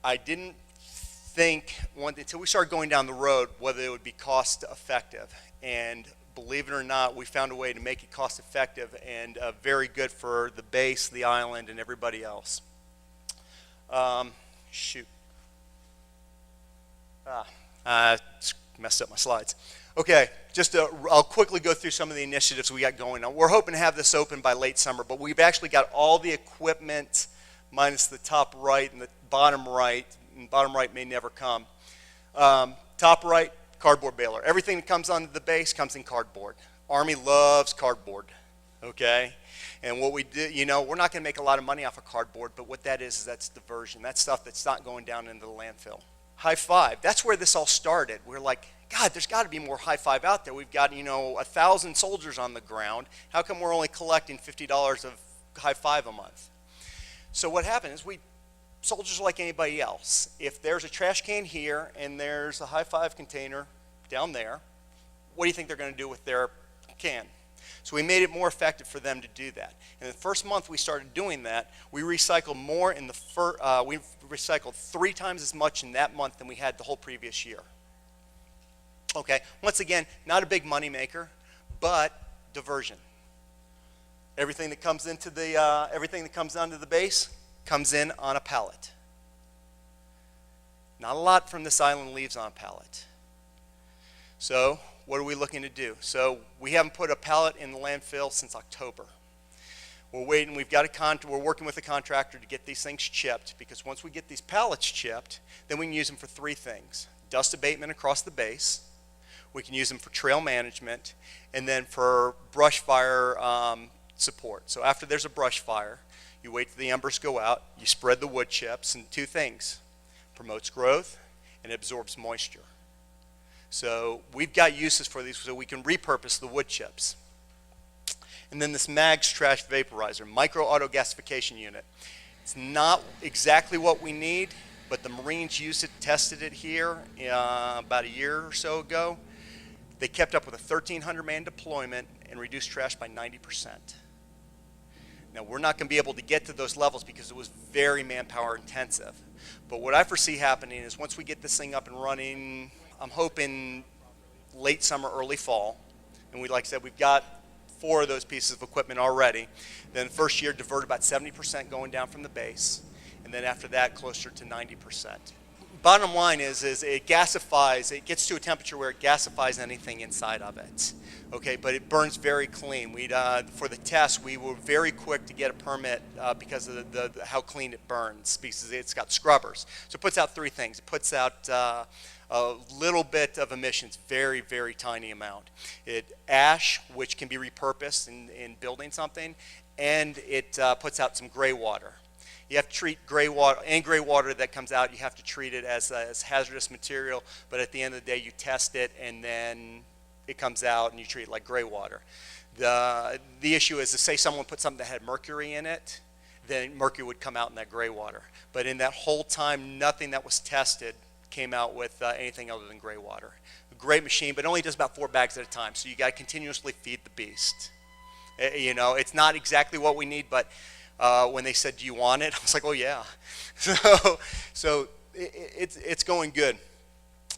I didn't think, until we started going down the road, whether it would be cost effective. And believe it or not, we found a way to make it cost effective and very good for the base, the island, and everybody else. Shoot. Messed up my slides. Okay, I'll quickly go through some of the initiatives we got going on. We're hoping to have this open by late summer, but we've actually got all the equipment minus the top right and the bottom right, and bottom right may never come. Top right, cardboard baler. Everything that comes onto the base comes in cardboard. Army loves cardboard, okay? And what we do, we're not going to make a lot of money off of cardboard, but what that is that's diversion. That's stuff that's not going down into the landfill. High five, that's where this all started. We're like, God, there's got to be more high five out there. We've got, 1,000 soldiers on the ground. How come we're only collecting $50 of high five a month? So what happened is soldiers are like anybody else. If there's a trash can here and there's a high five container down there, what do you think they're going to do with their can? So we made it more effective for them to do that. In the first month we started doing that, we recycled more in the we recycled 3 times as much in that month than we had the whole previous year. Okay, once again, not a big money maker, but diversion. Everything that comes onto the base comes in on a pallet. Not a lot from this island leaves on a pallet. So what are we looking to do? So we haven't put a pallet in the landfill since October. We're waiting. We're working with a contractor to get these things chipped, because once we get these pallets chipped, then we can use them for 3 things: dust abatement across the base, we can use them for trail management, and then for brush fire support. So after there's a brush fire, you wait till the embers go out, you spread the wood chips, and 2 things: promotes growth and absorbs moisture. So we've got uses for these, so we can repurpose the wood chips. And then this MAGS trash vaporizer, micro auto gasification unit. It's not exactly what we need, but the Marines used it, tested it here about a year or so ago. They kept up with a 1,300-man deployment and reduced trash by 90%. Now, we're not going to be able to get to those levels because it was very manpower intensive. But what I foresee happening is once we get this thing up and running, I'm hoping late summer, early fall, and like I said, we've got 4 of those pieces of equipment already. Then the first year, divert about 70% going down from the base, and then after that, closer to 90%. Bottom line is it gasifies, it gets to a temperature where it gasifies anything inside of it. Okay, but it burns very clean. For the test, we were very quick to get a permit because of how clean it burns, because it's got scrubbers. So it puts out 3 things. It puts out a little bit of emissions, very, very tiny amount. Ash, which can be repurposed in building something, and it puts out some gray water. You have to treat gray water that comes out, you have to treat it as hazardous material, but at the end of the day you test it and then it comes out and you treat it like gray water. The issue is, to say someone put something that had mercury in it, then mercury would come out in that gray water. But in that whole time, nothing that was tested came out with anything other than gray water. A great machine, but it only does about 4 bags at a time, so you got to continuously feed the beast. It's not exactly what we need, but when they said, "Do you want it?" I was like, "Oh yeah." So it's going good.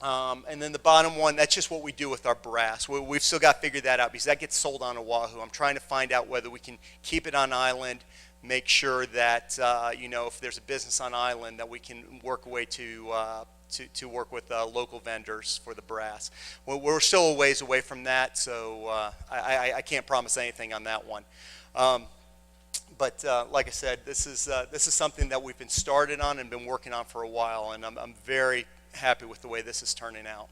And then the bottom one, that's just what we do with our brass. We've still got to figure that out because that gets sold on Oahu. I'm trying to find out whether we can keep it on island, make sure that if there's a business on island, that we can work a way to work with local vendors for the brass. We're still a ways away from that, so I can't promise anything on that one. But like I said, this is something that we've been started on and been working on for a while, and I'm very happy with the way this is turning out.